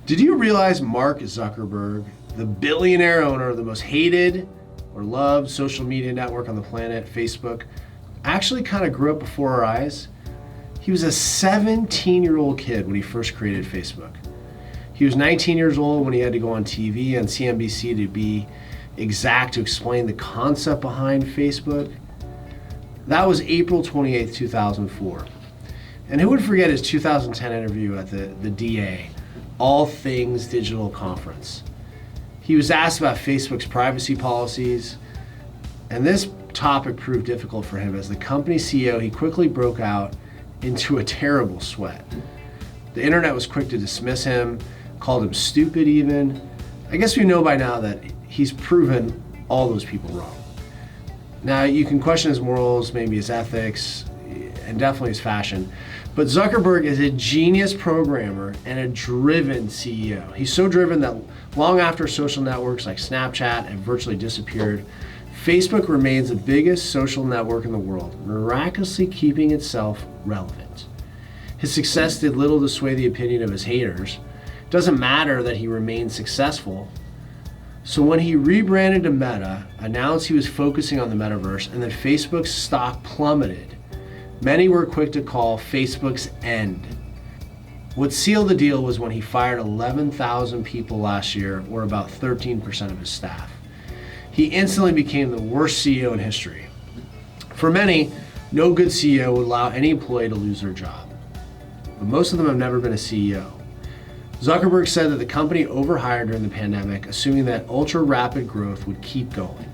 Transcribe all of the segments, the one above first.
Did you realize Mark Zuckerberg, the billionaire owner of the most hated or loved social media network on the planet, Facebook, actually kind of grew up before our eyes? He was a 17-year-old kid when he first created Facebook. He was 19 years old when he had to go on TV on CNBC to be exact to explain the concept behind Facebook. That was April 28th, 2004. And who would forget his 2010 interview at the DA, All Things Digital Conference. He was asked about Facebook's privacy policies, and this topic proved difficult for him. As the company CEO, he quickly broke out into a terrible sweat. The internet was quick to dismiss him, called him stupid even. I guess we know by now that he's proven all those people wrong. Now, you can question his morals, maybe his ethics, and definitely his fashion, but Zuckerberg is a genius programmer and a driven CEO. He's so driven that long after social networks like Snapchat have virtually disappeared, Facebook remains the biggest social network in the world, miraculously keeping itself relevant. His success did little to sway the opinion of his haters. It doesn't matter that he remained successful. So when he rebranded to Meta, announced he was focusing on the metaverse, and then Facebook's stock plummeted, many were quick to call Facebook's end. What sealed the deal was when he fired 11,000 people last year, or about 13% of his staff. He instantly became the worst CEO in history. For many, no good CEO would allow any employee to lose their job, but most of them have never been a CEO. Zuckerberg said that the company overhired during the pandemic, assuming that ultra-rapid growth would keep going.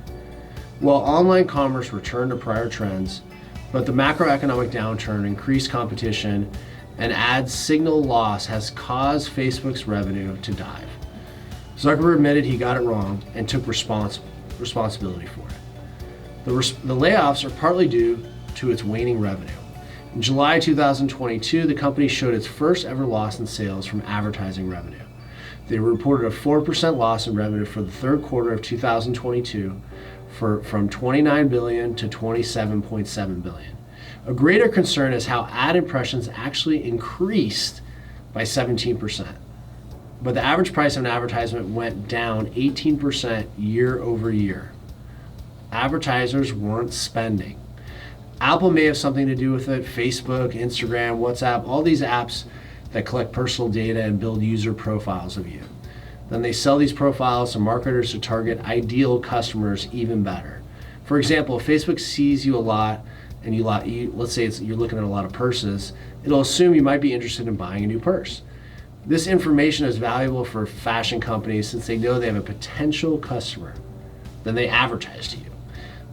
Well, online commerce returned to prior trends, but the macroeconomic downturn, increased competition, and ad signal loss has caused Facebook's revenue to dive. Zuckerberg admitted he got it wrong and took responsibility for it. The layoffs are partly due to its waning revenue. In July 2022, the company showed its first ever loss in sales from advertising revenue. They reported a 4% loss in revenue for the third quarter of 2022 from $29 billion to $27.7 billion. A greater concern is how ad impressions actually increased by 17%. But the average price of an advertisement went down 18% year over year. Advertisers weren't spending. Apple may have something to do with it. Facebook, Instagram, WhatsApp, all these apps that collect personal data and build user profiles of you. Then they sell these profiles to marketers to target ideal customers even better. For example, if Facebook sees you a lot and let's say you're looking at a lot of purses, it'll assume you might be interested in buying a new purse. This information is valuable for fashion companies since they know they have a potential customer. Then they advertise to you.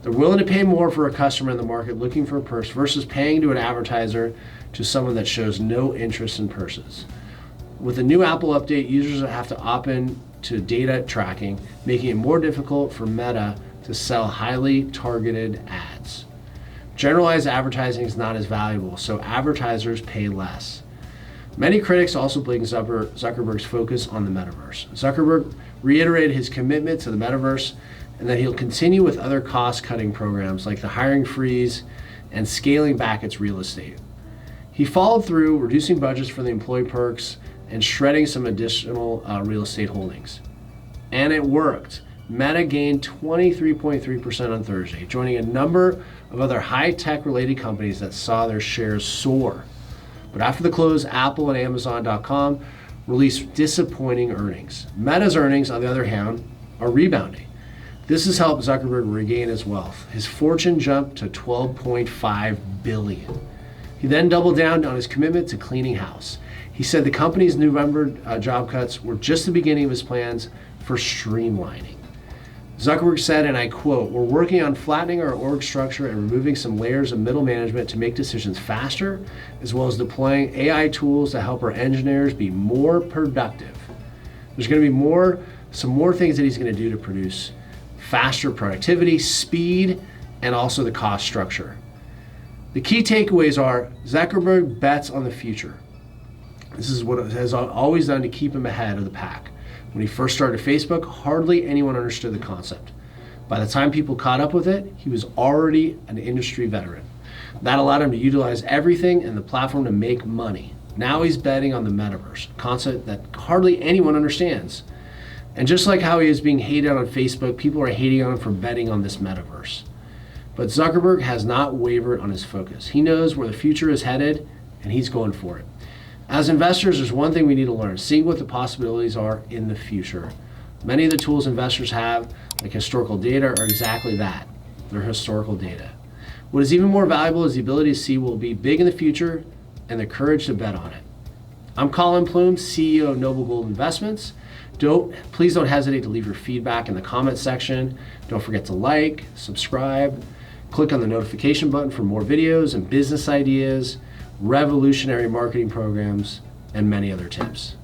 They're willing to pay more for a customer in the market looking for a purse versus paying to an advertiser to someone that shows no interest in purses. With the new Apple update, users have to opt in to data tracking, making it more difficult for Meta to sell highly targeted ads. Generalized advertising is not as valuable, so advertisers pay less. Many critics also blame Zuckerberg's focus on the metaverse. Zuckerberg reiterated his commitment to the metaverse and that he'll continue with other cost-cutting programs like the hiring freeze and scaling back its real estate. He followed through, reducing budgets for the employee perks and shredding some additional real estate holdings. And it worked. Meta gained 23.3% on Thursday, joining a number of other high-tech related companies that saw their shares soar. But after the close, Apple and Amazon.com released disappointing earnings. Meta's earnings, on the other hand, are rebounding. This has helped Zuckerberg regain his wealth. His fortune jumped to $12.5 billion. He then doubled down on his commitment to cleaning house. He said the company's November job cuts were just the beginning of his plans for streamlining. Zuckerberg said, and I quote, "We're working on flattening our org structure and removing some layers of middle management to make decisions faster, as well as deploying AI tools to help our engineers be more productive." There's going to be some more things that he's going to do to produce faster productivity, speed, and also the cost structure. The key takeaways are Zuckerberg bets on the future. This is what it has always done to keep him ahead of the pack. When he first started Facebook, hardly anyone understood the concept. By the time people caught up with it, he was already an industry veteran. That allowed him to utilize everything in the platform to make money. Now he's betting on the metaverse, a concept that hardly anyone understands. And just like how he is being hated on Facebook, people are hating on him for betting on this metaverse. But Zuckerberg has not wavered on his focus. He knows where the future is headed, and he's going for it. As investors, there's one thing we need to learn, seeing what the possibilities are in the future. Many of the tools investors have, like historical data, are exactly that. They're historical data. What is even more valuable is the ability to see what will be big in the future and the courage to bet on it. I'm Colin Plume, CEO of Noble Gold Investments. Please don't hesitate to leave your feedback in the comments section. Don't forget to like, subscribe, click on the notification button for more videos and business ideas, revolutionary marketing programs, and many other tips.